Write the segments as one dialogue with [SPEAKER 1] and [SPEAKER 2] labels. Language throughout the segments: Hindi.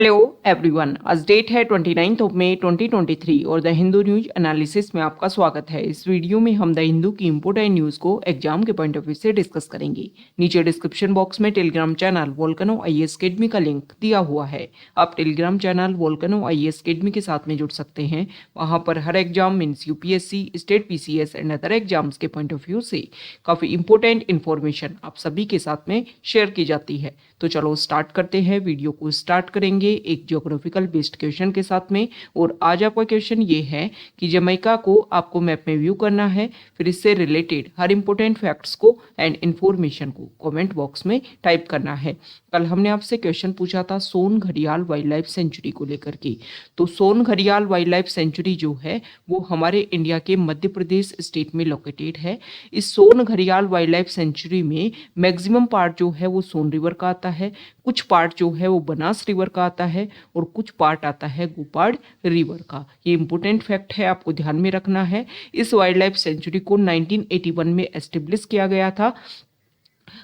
[SPEAKER 1] हेलो एवरीवन, आज डेट है 29 मई 2023 और द हिंदू न्यूज एनालिसिस में आपका स्वागत है। इस वीडियो में हम द हिंदू की इंपोर्टेंट न्यूज़ को एग्जाम के पॉइंट ऑफ व्यू से डिस्कस करेंगे। नीचे डिस्क्रिप्शन बॉक्स में Telegram channel Volcano IAS academy का लिंक दिया हुआ है। आप Telegram channel Volcano IAS academy के साथ में जुड़ सकते हैं। वहाँ पर हर exam means UPSC, state PCS and other exams के पॉइंट ऑफ व्यू से काफ़ी इंपॉर्टेंट इन्फॉर्मेशन आप सभी के साथ में शेयर की जाती है। तो चलो स्टार्ट करते हैं। वीडियो को स्टार्ट करेंगे एक ज्योग्राफिकल बेस्ड क्वेश्चन के साथ में। और आज आपका क्वेश्चन ये है कि जमैका को आपको मैप में व्यू करना है, फिर इससे रिलेटेड हर इंपॉर्टेंट फैक्ट्स को एंड इन्फॉर्मेशन को कमेंट बॉक्स में टाइप करना है। कल हमने आपसे क्वेश्चन पूछा था सोन घड़ियाल वाइल्ड लाइफ सेंचुरी को लेकर के। तो सोन घड़ियाल वाइल्ड लाइफ सेंचुरी जो है वो हमारे इंडिया के मध्य प्रदेश स्टेट में लोकेटेड है। इस सोन घड़ियाल वाइल्ड लाइफ सेंचुरी में मैक्सिमम पार्ट जो है वो सोन रिवर का आता है, कुछ पार्ट जो है वो बनास रिवर का आता है और कुछ पार्ट आता है गोपाड रिवर का। ये इंपॉर्टेंट फैक्ट है, आपको ध्यान में रखना है। इस वाइल्ड लाइफ सेंचुरी को 1981 में एस्टेब्लिश किया गया था।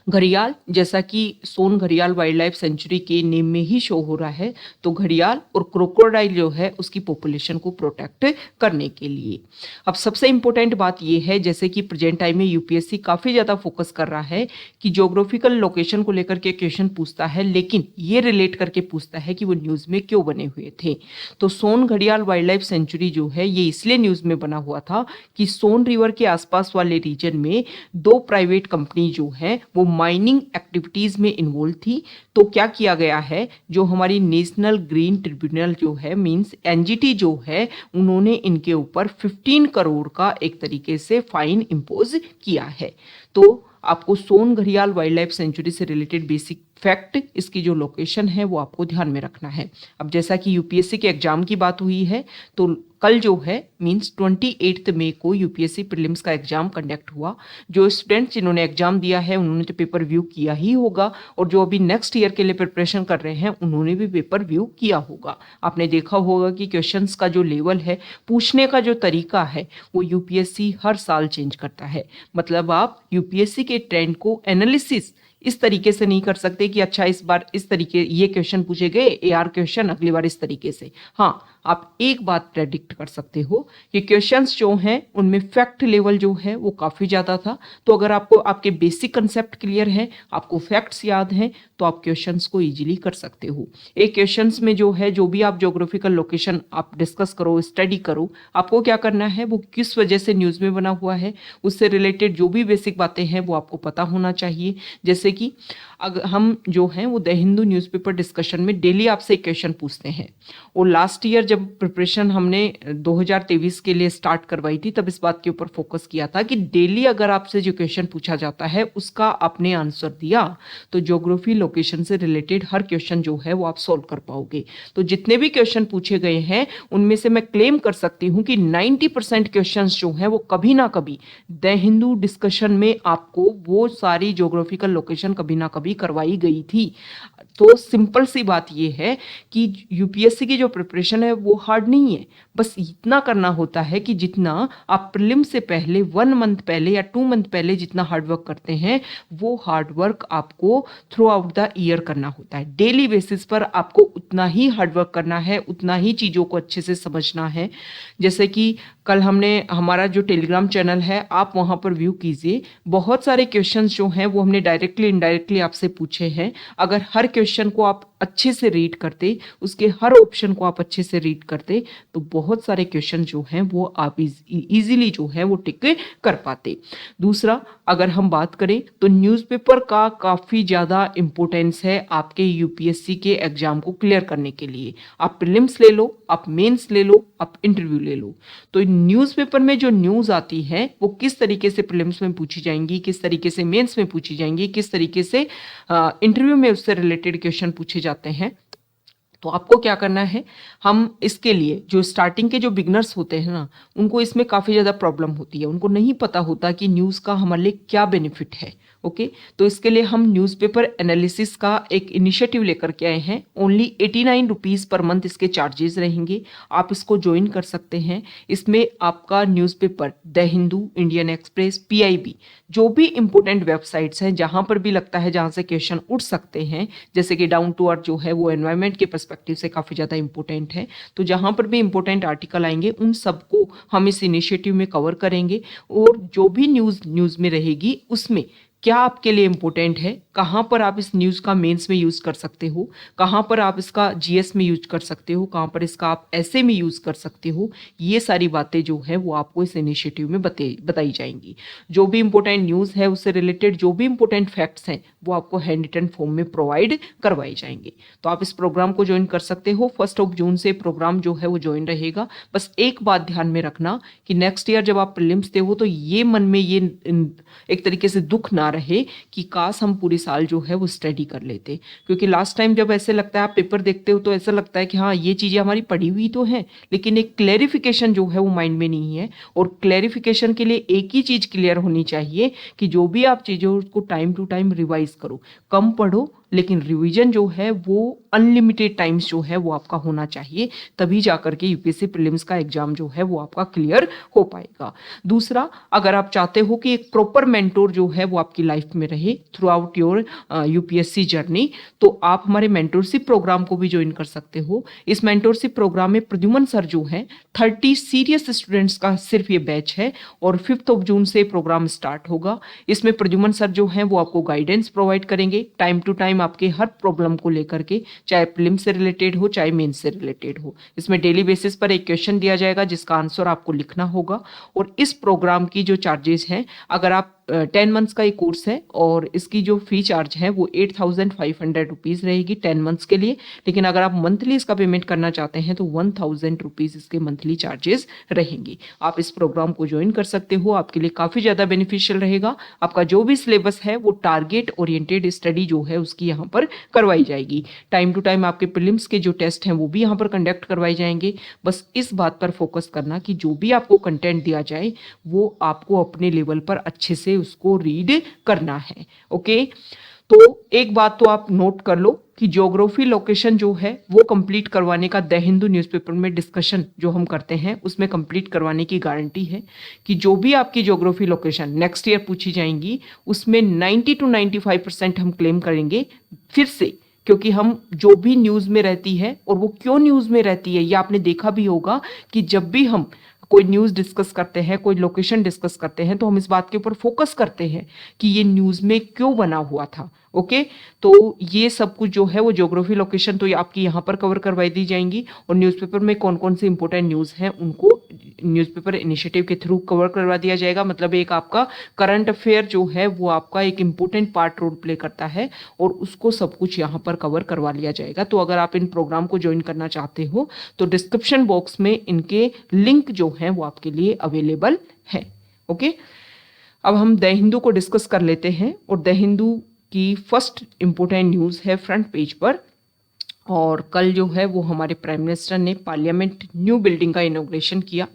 [SPEAKER 1] घड़ियाल, जैसा कि सोन घड़ियाल वाइल्ड लाइफ सेंचुरी के नेम में ही शो हो रहा है, तो घड़ियाल और क्रोकोडाइल जो है उसकी पॉपुलेशन को प्रोटेक्ट करने के लिए। अब सबसे इंपॉर्टेंट बात यह है, जैसे कि प्रेजेंट टाइम में यूपीएससी काफ़ी ज़्यादा फोकस कर रहा है कि ज्योग्राफिकल लोकेशन को लेकर के क्वेश्चन पूछता है, लेकिन ये रिलेट करके पूछता है कि वो न्यूज़ में क्यों बने हुए थे। तो सोन घड़ियाल वाइल्ड लाइफ सेंचुरी जो है ये इसलिए न्यूज़ में बना हुआ था कि सोन रिवर के आसपास वाले रीजन में दो प्राइवेट कंपनी जो है वो माइनिंग एक्टिविटीज में इन्वॉल्व थी। तो क्या किया गया है, जो हमारी नेशनल ग्रीन ट्रिब्यूनल जो है मींस एनजीटी जो है, उन्होंने इनके ऊपर 15 करोड़ का एक तरीके से फाइन इंपोज किया है। तो आपको सोन घड़ियाल वाइल्ड लाइफ सेंचुरी से रिलेटेड बेसिक फैक्ट, इसकी जो लोकेशन है वो आपको ध्यान में रखना है। अब जैसा कि यूपीएससी के एग्जाम की बात हुई है, तो कल जो है मींस 28 मई को यूपीएससी प्रीलिम्स का एग्जाम कंडक्ट हुआ। जो स्टूडेंट्स जिन्होंने एग्जाम दिया है उन्होंने तो पेपर व्यू किया ही होगा, और जो अभी नेक्स्ट ईयर के लिए प्रिपरेशन कर रहे हैं उन्होंने भी पेपर व्यू किया होगा। आपने देखा होगा कि क्वेश्चंस का जो लेवल है, पूछने का जो तरीका है, वो यूपीएससी हर साल चेंज करता है। मतलब आप यूपीएससी के ट्रेंड को एनालिसिस इस तरीके से नहीं कर सकते कि अच्छा इस बार इस तरीके ये क्वेश्चन पूछे गए, एआर क्वेश्चन अगली बार इस तरीके से। हाँ, आप एक बात प्रेडिक्ट कर सकते हो कि क्वेश्चंस जो हैं उनमें फैक्ट लेवल जो है वो काफ़ी ज़्यादा था। तो अगर आपको आपके बेसिक कंसेप्ट क्लियर है, आपको फैक्ट्स याद हैं, तो आप क्वेश्चंस को इजीली कर सकते हो। एक क्वेश्चंस में जो है, जो भी आप ज्योग्राफिकल लोकेशन आप डिस्कस करो, स्टडी करो, आपको क्या करना है, वो किस वजह से न्यूज़ में बना हुआ है, उससे रिलेटेड जो भी बेसिक बातें हैं वो आपको पता होना चाहिए। जैसे कि अगर हम जो हैं वो द हिंदू न्यूज़पेपर डिस्कशन में डेली आपसे एक क्वेश्चन पूछते हैं, और लास्ट ईयर जब प्रिपरेशन हमने 2023 के लिए स्टार्ट करवाई थी तब इस बात के ऊपर फोकस किया था कि डेली अगर आपसे जो क्वेश्चन पूछा जाता है उसका आपने आंसर दिया तो ज्योग्राफी लोकेशन से रिलेटेड हर क्वेश्चन जो है वो आप सॉल्व कर पाओगे। तो जितने भी क्वेश्चन पूछे गए हैं उनमें से मैं क्लेम कर सकती हूँ कि 90% क्वेश्चन जो हैं वो कभी ना कभी द हिंदू डिस्कशन में आपको वो सारी ज्योग्राफिकल लोकेशन कभी ना कभी करवाई गई थी। तो सिंपल सी बात ये है कि यूपीएससी की जो प्रिपरेशन है वो हार्ड नहीं है। बस इतना करना होता है कि जितना आप प्रीलिम से पहले 1 मंथ पहले या 2 मंथ पहले जितना हार्डवर्क करते हैं, वो हार्डवर्क आपको थ्रू आउट द ईयर करना होता है। डेली बेसिस पर आपको उतना ही हार्डवर्क करना है, उतना ही चीज़ों को अच्छे से समझना है। जैसे कि कल हमने हमारा जो टेलीग्राम चैनल है आप वहाँ पर व्यू कीजिए, बहुत सारे क्वेश्चंस जो हैं वो हमने डायरेक्टली इनडायरेक्टली आपसे पूछे हैं। अगर हर क्वेश्चन को आप अच्छे से रीड करते, उसके हर ऑप्शन को आप अच्छे से रीड करते, तो बहुत सारे क्वेश्चन जो हैं वो आप इजीली जो है वो टिक कर पाते। दूसरा, अगर हम बात करें तो न्यूज़पेपर का काफ़ी ज़्यादा इम्पोर्टेंस है आपके यूपीएससी के एग्जाम को क्लियर करने के लिए। आप प्रीलिम्स ले लो, आप मेंस ले लो, आप इंटरव्यू ले लो, तो न्यूज़पेपर में जो न्यूज़ आती है वो किस तरीके से प्रीलिम्स में पूछी जाएंगी, किस तरीके से मेंस में पूछी जाएंगी, किस तरीके से इंटरव्यू में उससे रिलेटेड क्वेश्चन पूछे जाते हैं। तो आपको क्या करना है, हम इसके लिए जो स्टार्टिंग के जो बिगनर्स होते हैं ना, उनको इसमें काफ़ी ज़्यादा प्रॉब्लम होती है। उनको नहीं पता होता कि न्यूज़ का हमारे लिए क्या बेनिफिट है। ओके, तो इसके लिए हम न्यूज़पेपर एनालिसिस का एक इनिशिएटिव लेकर के आए हैं। ओनली 89 रुपीज़ पर मंथ इसके चार्जेस रहेंगे। आप इसको ज्वाइन कर सकते हैं। इसमें आपका newspaper the Hindu, Indian express, PIB, जो भी इंपॉर्टेंट वेबसाइट्स हैं जहां पर भी लगता है जहां से क्वेश्चन उठ सकते हैं, जैसे कि डाउन टू अर्थ जो है वो एनवायरनमेंट के पर्सपेक्टिव से काफ़ी ज़्यादा इंपॉर्टेंट है, तो जहां पर भी इंपॉर्टेंट आर्टिकल आएंगे उन सबको हम इस इनिशिएटिव में कवर करेंगे। और जो भी न्यूज़ में रहेगी उसमें क्या आपके लिए इंपॉर्टेंट है, कहाँ पर आप इस न्यूज़ का मेंस में यूज़ कर सकते हो, कहाँ पर आप इसका जीएस में यूज कर सकते हो, कहाँ पर इसका आप ऐसे में यूज़ कर सकते हो, ये सारी बातें जो है वो आपको इस इनिशिएटिव में बताई जाएंगी। जो भी इंपॉर्टेंट न्यूज़ है उससे रिलेटेड जो भी इंपॉर्टेंट फैक्ट्स हैं वो आपको हैंड रिटन फॉर्म में प्रोवाइड करवाए जाएंगे। तो आप इस प्रोग्राम को ज्वाइन कर सकते हो। 1 जून से प्रोग्राम जो है वो ज्वाइन रहेगा। बस एक बात ध्यान में रखना कि नेक्स्ट ईयर जब आप प्रीलिम्स दे हो तो ये मन में ये एक तरीके से दुख ना रहे कि काश हम पूरी साल जो है वो स्टडी कर लेते, क्योंकि लास्ट टाइम जब ऐसे लगता है आप पेपर देखते हो तो ऐसा लगता है कि हाँ ये चीज़ें हमारी पढ़ी हुई तो हैं लेकिन एक क्लैरिफिकेशन जो है वो माइंड में नहीं है। और क्लैरिफिकेशन के लिए एक ही चीज़ क्लियर होनी चाहिए कि जो भी आप चीज़ें उसको टाइम टू टाइम रिवाइज करो, कम पढ़ो, लेकिन रिवीजन जो है वो अनलिमिटेड टाइम्स जो है वो आपका होना चाहिए, तभी जाकर के यूपीएससी प्रीलिम्स का एग्जाम जो है वो आपका क्लियर हो पाएगा। दूसरा, अगर आप चाहते हो कि एक प्रॉपर मेंटोर जो है वो आपकी लाइफ में रहे through out your UPSC journey, तो आप हमारे मेंटोरशिप प्रोग्राम को भी ज्वाइन कर सकते हो। इस मेंटोरशिप प्रोग्राम में प्रद्युमन सर जो है 30 सीरियस स्टूडेंट्स का सिर्फ ये बैच है और 5 जून से प्रोग्राम स्टार्ट होगा। इसमें प्रद्युमन सर जो है वो आपको गाइडेंस प्रोवाइड करेंगे टाइम टू टाइम आपके हर प्रॉब्लम को लेकर के, चाहे प्रीलिम्स से रिलेटेड हो चाहे मेंस से रिलेटेड हो। इसमें डेली बेसिस पर एक क्वेश्चन दिया जाएगा जिसका आंसर आपको लिखना होगा। और इस प्रोग्राम की जो चार्जेस हैं, अगर आप 10 मंथ्स का एक कोर्स है और इसकी जो फी चार्ज है वो 8500 रुपीज़ रहेगी 10 मंथ्स के लिए। लेकिन अगर आप मंथली इसका पेमेंट करना चाहते हैं तो 1000 रुपीज़ इसके मंथली चार्जेस रहेंगी। आप इस प्रोग्राम को ज्वाइन कर सकते हो, आपके लिए काफ़ी ज़्यादा बेनिफिशियल रहेगा। आपका जो भी सिलेबस है वो टारगेट ओरिएंटेड स्टडी जो है उसकी यहाँ पर करवाई जाएगी। टाइम टू टाइम आपके प्रीलिम्स के जो टेस्ट हैं वो भी यहाँ पर कंडक्ट करवाए जाएंगे। बस इस बात पर फोकस करना कि जो भी आपको कंटेंट दिया जाए वो आपको अपने लेवल पर अच्छे से उसको रीड करना है। ओके, तो एक बात तो आप नोट कर लो कि ज्योग्राफी लोकेशन जो है वो कंप्लीट करवाने का द हिंदू न्यूज़पेपर में डिस्कशन जो हम करते हैं उसमें कंप्लीट करवाने की गारंटी है कि जो भी आपकी ज्योग्राफी लोकेशन नेक्स्ट ईयर पूछी जाएंगी उसमें 90 to 95% हम क्लेम करेंगे फिर से, क्योंकि हम जो भी न्यूज़ में रहती है और वो क्यों न्यूज़ में रहती है ये आपने देखा भी होगा कि जब भी हम कोई न्यूज़ डिस्कस करते हैं, कोई लोकेशन डिस्कस करते हैं तो हम इस बात के ऊपर फोकस करते हैं कि ये न्यूज़ में क्यों बना हुआ था। ओके, तो ये सब कुछ जो है वो ज्योग्राफी लोकेशन तो आपकी यहाँ पर कवर करवाई दी जाएंगी। और न्यूज़पेपर में कौन कौन सी इंपॉर्टेंट न्यूज़ हैं उनको न्यूज़पेपर इनिशिएटिव के थ्रू कवर करवा दिया जाएगा। मतलब एक आपका करंट अफेयर जो है वो आपका एक इम्पोर्टेंट पार्ट रोल प्ले करता है और उसको सब कुछ यहाँ पर कवर करवा लिया जाएगा। तो अगर आप इन प्रोग्राम को ज्वाइन करना चाहते हो तो डिस्क्रिप्शन बॉक्स में इनके लिंक जो है वो आपके लिए अवेलेबल है। ओके, अब हम द हिंदू को डिस्कस कर लेते हैं। और द हिंदू की फर्स्ट इंपॉर्टेंट न्यूज़ है फ्रंट पेज पर, और कल जो है वो हमारे प्राइम मिनिस्टर ने पार्लियामेंट न्यू बिल्डिंग का इनॉग्रेशन किया।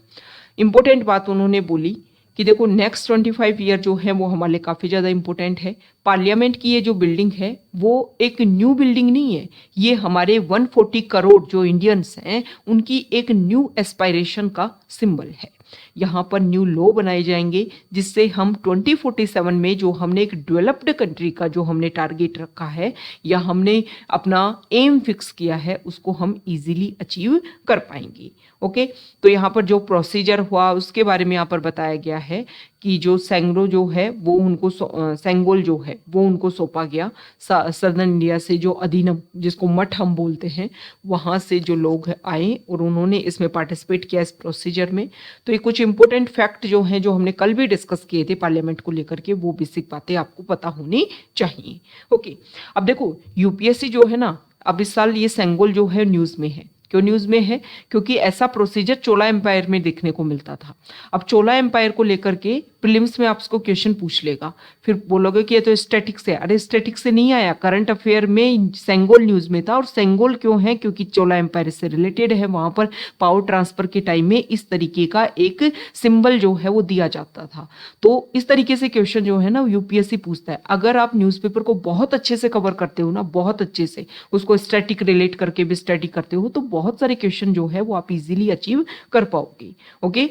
[SPEAKER 1] इंपॉर्टेंट बात उन्होंने बोली कि देखो नेक्स्ट 25 ईयर जो है वो हमारे लिए काफ़ी ज़्यादा इंपॉर्टेंट है। पार्लियामेंट की ये जो बिल्डिंग है वो एक न्यू बिल्डिंग नहीं है, ये हमारे 140 करोड़ जो इंडियंस हैं उनकी एक न्यू एस्पायरेशन का सिंबल है। यहाँ पर न्यू लॉ बनाए जाएंगे जिससे हम 2047 में जो हमने एक डेवलप्ड कंट्री का जो हमने टारगेट रखा है या हमने अपना एम फिक्स किया है उसको हम इजीली अचीव कर पाएंगे। ओके, तो यहाँ पर जो प्रोसीजर हुआ उसके बारे में यहाँ पर बताया गया है कि जो सेंग्रो जो है वो उनको सेंगोल जो है वो उनको सौंपा गया सदर्न इंडिया से, जो अधीनम जिसको मठ हम बोलते हैं वहाँ से जो लोग आए और उन्होंने इसमें पार्टिसिपेट किया इस प्रोसीजर में। तो ये कुछ इंपॉर्टेंट फैक्ट जो हैं जो हमने कल भी डिस्कस किए थे पार्लियामेंट को लेकर के, वो बेसिक बातें आपको पता होनी चाहिए। ओके, अब देखो यूपीएससी जो है ना, अब इस साल ये सेंगोल जो है न्यूज़ में है। क्यों न्यूज़ में है? क्योंकि ऐसा प्रोसीजर चोला एम्पायर में देखने को मिलता था। अब चोला एम्पायर को लेकर के प्रीलिम्स में आपको क्वेश्चन पूछ लेगा, फिर बोलोगे कि ये तो स्टैटिक से, अरे स्टैटिक से नहीं आया, करंट अफेयर में सेंगोल न्यूज में था। और सेंगोल क्यों है? क्योंकि चोला एम्पायर से रिलेटेड है, वहां पर पावर ट्रांसफर के टाइम में इस तरीके का एक सिंबल जो है वो दिया जाता था। तो इस तरीके से क्वेश्चन जो है ना यूपीएससी पूछता है। अगर आप न्यूज़पेपर को बहुत अच्छे से कवर करते हो ना, बहुत अच्छे से उसको स्टैटिक रिलेट करके भी स्टडी करते हो, तो बहुत सारे क्वेश्चन जो है वो आप इजीली अचीव कर पाओगे। ओके,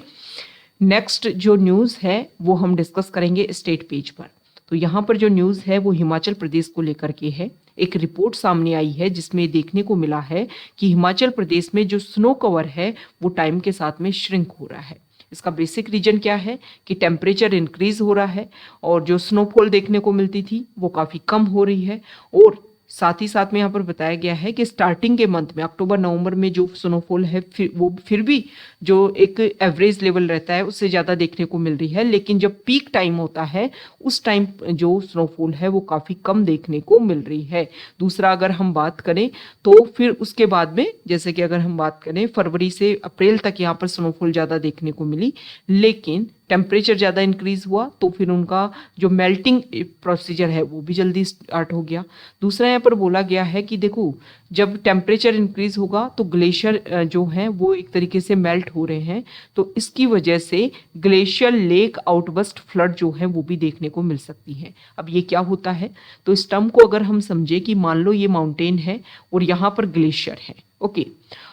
[SPEAKER 1] नेक्स्ट जो न्यूज़ है वो हम डिस्कस करेंगे स्टेट पेज पर। तो यहाँ पर जो न्यूज़ है वो हिमाचल प्रदेश को लेकर के है। एक रिपोर्ट सामने आई है जिसमें देखने को मिला है कि हिमाचल प्रदेश में जो स्नो कवर है वो टाइम के साथ में श्रिंक हो रहा है। इसका बेसिक रीजन क्या है कि टेम्परेचर इंक्रीज हो रहा है और जो स्नोफॉल देखने को मिलती थी वो काफ़ी कम हो रही है। और साथ ही साथ में यहाँ पर बताया गया है कि स्टार्टिंग के मंथ में अक्टूबर नवंबर में जो स्नोफॉल है फिर भी जो एक एवरेज लेवल रहता है उससे ज़्यादा देखने को मिल रही है, लेकिन जब पीक टाइम होता है उस टाइम जो स्नोफॉल है वो काफ़ी कम देखने को मिल रही है। दूसरा अगर हम बात करें तो फिर उसके बाद में जैसे कि अगर हम बात करें फरवरी से अप्रैल तक यहाँ पर स्नोफॉल ज़्यादा देखने को मिली, लेकिन टेम्परेचर ज़्यादा इंक्रीज हुआ तो फिर उनका जो मेल्टिंग प्रोसीजर है वो भी जल्दी स्टार्ट हो गया। दूसरा यहाँ पर बोला गया है कि देखो जब टेम्परेचर इंक्रीज होगा तो ग्लेशियर जो हैं वो एक तरीके से मेल्ट हो रहे हैं, तो इसकी वजह से ग्लेशियर लेक आउटबस्ट फ्लड जो है वो भी देखने को मिल सकती है। अब ये क्या होता है? तो इस टर्म को अगर हम समझे कि मान लो ये माउंटेन है और यहाँ पर ग्लेशियर है। ओके,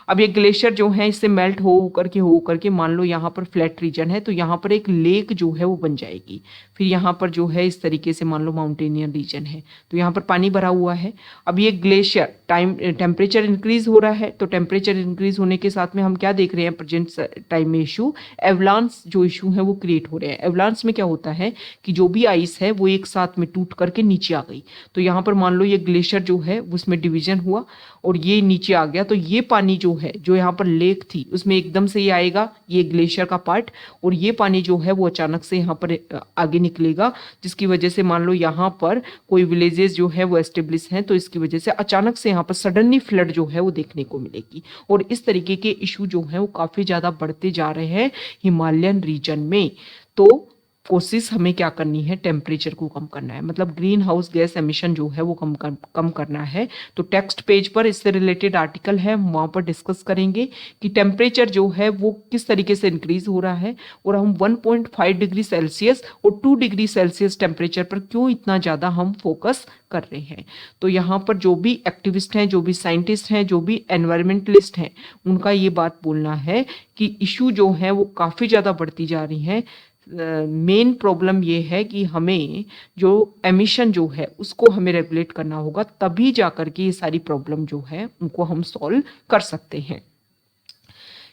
[SPEAKER 1] अब ये ग्लेशियर जो है इससे मेल्ट हो करके मान लो यहाँ पर फ्लैट रीजन है तो यहाँ पर एक लेक जो है वो बन जाएगी। फिर यहाँ पर जो है इस तरीके से मान लो माउंटेनियन रीजन है तो यहाँ पर पानी भरा हुआ है। अब ये ग्लेशियर टेम्परेचर इंक्रीज हो रहा है, तो टेम्परेचर इंक्रीज होने के साथ में हम क्या देख रहे हैं प्रेजेंट टाइम में इशू, एवलांस जो इशू है वो क्रिएट हो रहे हैं। एवलांस में क्या होता है कि जो भी आइस है वो एक साथ में टूट करके नीचे आ गई, तो यहाँ पर मान लो ये ग्लेशियर जो है उसमें डिवीजन हुआ और ये नीचे आ गया, तो ये पानी जो है जो यहाँ पर लेक थी उसमें एकदम से ये आएगा ये ग्लेशियर का पार्ट, और ये पानी जो है वो अचानक से यहाँ पर आगे निकलेगा, जिसकी वजह से मान लो यहाँ पर कोई विलेजेस जो है वो एस्टेब्लिश हैं, तो इसकी वजह से अचानक से यहाँ पर सडनली फ्लड जो है वो देखने को मिलेगी। और इस तरीके के इशू जो है वो काफ़ी ज़्यादा बढ़ते जा रहे हैं हिमालयन रीजन में। तो कोशिश हमें क्या करनी है, टेम्परेचर को कम करना है, मतलब ग्रीन हाउस गैस एमिशन जो है वो कम करना है। तो टेक्स्ट पेज पर इससे रिलेटेड आर्टिकल है, हम वहाँ पर डिस्कस करेंगे कि टेम्परेचर जो है वो किस तरीके से इंक्रीज हो रहा है और हम 1.5 डिग्री सेल्सियस और 2 डिग्री सेल्सियस टेम्परेचर पर क्यों इतना ज़्यादा हम फोकस कर रहे हैं। तो यहाँ पर जो भी एक्टिविस्ट हैं, जो भी साइंटिस्ट हैं, जो भी एनवायरमेंटलिस्ट हैं, उनका ये बात बोलना है कि इशू जो है वो काफ़ी ज़्यादा बढ़ती जा रही हैं। मेन प्रॉब्लम ये है कि हमें जो एमिशन जो है उसको हमें रेगुलेट करना होगा, तभी जाकर के ये सारी प्रॉब्लम जो है उनको हम सॉल्व कर सकते हैं।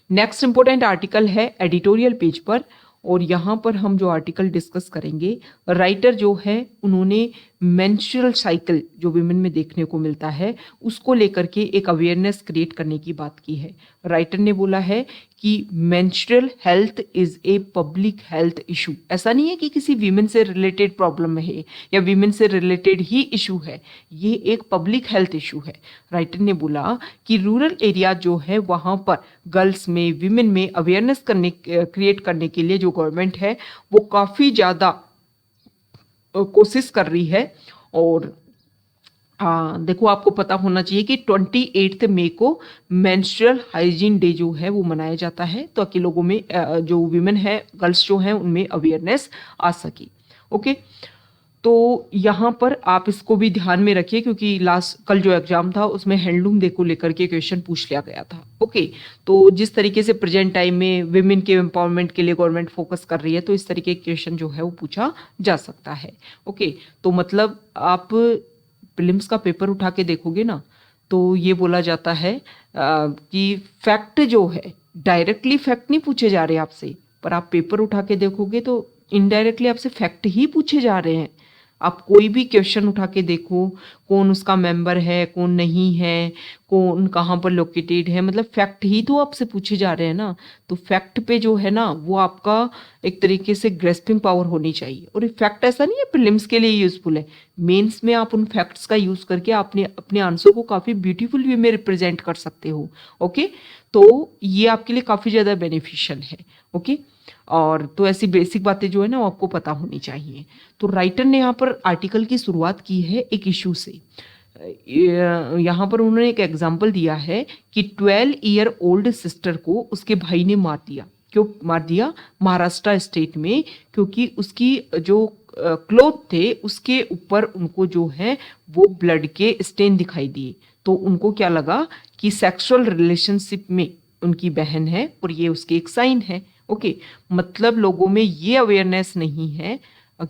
[SPEAKER 1] नेक्स्ट इंपॉर्टेंट आर्टिकल है एडिटोरियल पेज पर, और यहाँ पर हम जो आर्टिकल डिस्कस करेंगे, राइटर जो है उन्होंने मेंस्ट्रुअल साइकिल जो विमेन में देखने को मिलता है उसको लेकर के एक अवेयरनेस क्रिएट करने की बात की है। राइटर ने बोला है कि menstrual health is a public health issue. ऐसा नहीं है कि किसी वीमेन से रिलेटेड प्रॉब्लम है या वीमेन से रिलेटेड ही इशू है, ये एक पब्लिक हेल्थ इशू है। राइटर ने बोला कि रूरल एरिया जो है वहाँ पर गर्ल्स में, वीमेन में अवेयरनेस क्रिएट करने के लिए जो गवर्नमेंट है वो काफ़ी ज़्यादा कोशिश कर रही है। और देखो आपको पता होना चाहिए कि 28 मई को मेंस्ट्रुअल हाइजीन डे जो है वो मनाया जाता है, ताकि लोगों में जो वीमेन है, गर्ल्स जो हैं, उनमें अवेयरनेस आ सके। ओके, तो यहाँ पर आप इसको भी ध्यान में रखिए क्योंकि कल जो एग्जाम था उसमें हैंडलूम डे को लेकर के क्वेश्चन पूछ लिया गया था। ओके, तो जिस तरीके से प्रेजेंट टाइम में विमेन के एम्पावरमेंट के लिए गवर्नमेंट फोकस कर रही है, तो इस तरीके के क्वेश्चन जो है वो पूछा जा सकता है। ओके, तो मतलब आप प्रीलिम्स का पेपर उठा के देखोगे ना, तो ये बोला जाता है कि फैक्ट जो है, डायरेक्टली फैक्ट नहीं पूछे जा रहे आपसे, पर आप पेपर उठा के देखोगे तो इनडायरेक्टली आपसे फैक्ट ही पूछे जा रहे हैं। आप कोई भी क्वेश्चन उठा के देखो, कौन उसका मेंबर है, कौन नहीं है, कौन कहाँ पर लोकेटेड है, मतलब फैक्ट ही तो आपसे पूछे जा रहे हैं ना। तो फैक्ट पे जो है ना वो आपका एक तरीके से ग्रेस्पिंग पावर होनी चाहिए। और फैक्ट ऐसा नहीं है प्रीलिम्स के लिए यूजफुल है, मेंस में आप उन फैक्ट्स का यूज करके अपने आंसर को काफ़ी ब्यूटीफुल वे में रिप्रेजेंट कर सकते हो। ओके, तो ये आपके लिए काफ़ी ज़्यादा बेनिफिशियल है। ओके, और तो ऐसी बेसिक बातें जो है ना वो आपको पता होनी चाहिए। तो राइटर ने यहाँ पर आर्टिकल की शुरुआत की है एक इशू से। यहाँ पर उन्होंने एक एग्जाम्पल दिया है कि 12 ईयर ओल्ड सिस्टर को उसके भाई ने मार दिया। क्यों मार दिया? महाराष्ट्र स्टेट में, क्योंकि उसकी जो क्लोथ थे उसके ऊपर उनको जो है वो ब्लड के स्टेन दिखाई दिए। तो उनको क्या लगा कि सेक्सुअल रिलेशनशिप में उनकी बहन है और ये उसके एक साइन है। ओके, मतलब लोगों में ये अवेयरनेस नहीं है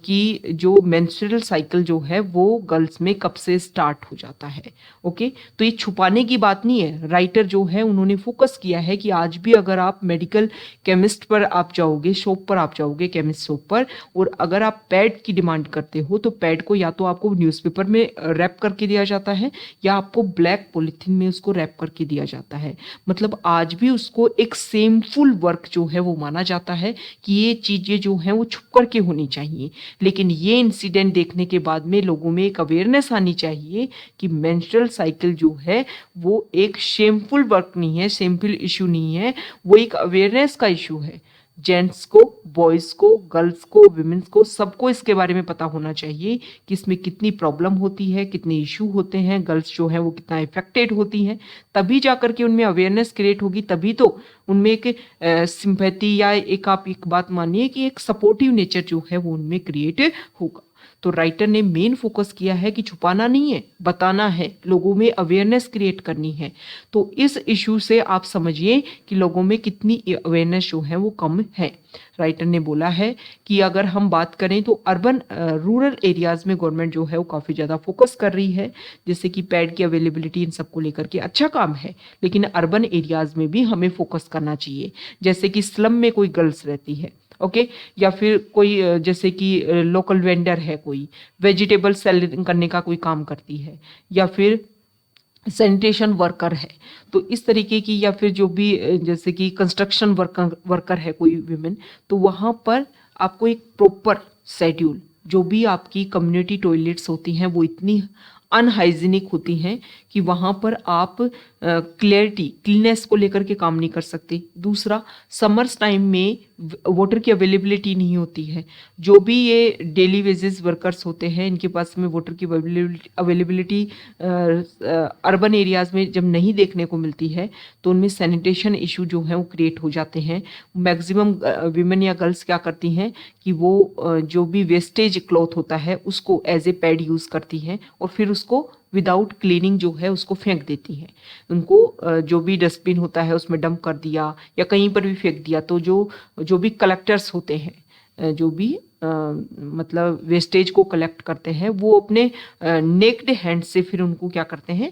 [SPEAKER 1] कि जो मेंस्ट्रुअल साइकिल जो है वो गर्ल्स में कब से स्टार्ट हो जाता है। ओके, तो ये छुपाने की बात नहीं है। राइटर जो है उन्होंने फोकस किया है कि आज भी अगर आप मेडिकल केमिस्ट पर आप जाओगे, शॉप पर आप जाओगे, केमिस्ट शॉप पर, और अगर आप पैड की डिमांड करते हो तो पैड को या तो आपको न्यूज़पेपर में रैप करके दिया जाता है या आपको ब्लैक पॉलिथीन में उसको रैप करके दिया जाता है। मतलब आज भी उसको एक सेमफुल वर्क जो है वो माना जाता है कि ये चीज़ें जो हैं वो छुप करके होनी चाहिए। लेकिन ये इंसिडेंट देखने के बाद में लोगों में एक अवेयरनेस आनी चाहिए कि मेंस्ट्रुअल साइकिल जो है वो एक शेमफुल वर्क नहीं है, शेमफुल इशू नहीं है, वो एक अवेयरनेस का इशू है। जेंट्स को, बॉयज़ को, गर्ल्स को, विमेंस को, सबको इसके बारे में पता होना चाहिए कि इसमें कितनी प्रॉब्लम होती है, कितने इशू होते हैं, गर्ल्स जो है वो कितना इफेक्टेड होती हैं। तभी जा करके उनमें अवेयरनेस क्रिएट होगी, तभी तो उनमें एक सिंपैथी या एक, आप एक बात मानिए कि एक सपोर्टिव नेचर जो है वो उनमें क्रिएट होगा। तो राइटर ने मेन फोकस किया है कि छुपाना नहीं है, बताना है, लोगों में अवेयरनेस क्रिएट करनी है। तो इस इशू से आप समझिए कि लोगों में कितनी अवेयरनेस जो है वो कम है। राइटर ने बोला है कि अगर हम बात करें तो अर्बन रूरल एरियाज में गवर्नमेंट जो है वो काफ़ी ज़्यादा फोकस कर रही है, जैसे कि पैड की अवेलेबिलिटी इन सबको लेकर के अच्छा काम है, लेकिन अर्बन एरियाज में भी हमें फोकस करना चाहिए। जैसे कि स्लम में कोई गर्ल्स रहती है, ओके, या फिर कोई जैसे कि लोकल वेंडर है, कोई वेजिटेबल सेलिंग करने का कोई काम करती है, या फिर सैनिटेशन वर्कर है, तो इस तरीके की, या फिर जो भी जैसे कि कंस्ट्रक्शन वर्कर है कोई विमेन, तो वहाँ पर आपको एक प्रॉपर शेड्यूल, जो भी आपकी कम्युनिटी टॉयलेट्स होती हैं वो इतनी अनहाइजीनिक होती हैं कि वहाँ पर आप क्लीनेस को लेकर के काम नहीं कर सकते। दूसरा, समर्स टाइम में वाटर की अवेलेबिलिटी नहीं होती है। जो भी ये डेली वेजेस वर्कर्स होते हैं इनके पास में वाटर की अवेलेबिलिटी अर्बन एरियाज में जब नहीं देखने को मिलती है तो उनमें सैनिटेशन इशू जो है वो क्रिएट हो जाते हैं। मैक्सिमम विमेन या गर्ल्स क्या करती हैं कि वो जो भी वेस्टेज क्लॉथ होता है उसको एज ए पैड यूज़ करती हैं और फिर उसको विदाउट क्लीनिंग जो है उसको फेंक देती हैं। उनको जो भी डस्टबिन होता है उसमें डंप कर दिया या कहीं पर भी फेंक दिया। तो जो भी कलेक्टर्स होते हैं, जो भी मतलब वेस्टेज को कलेक्ट करते हैं, वो अपने नेक्ड हैंड से फिर उनको क्या करते हैं,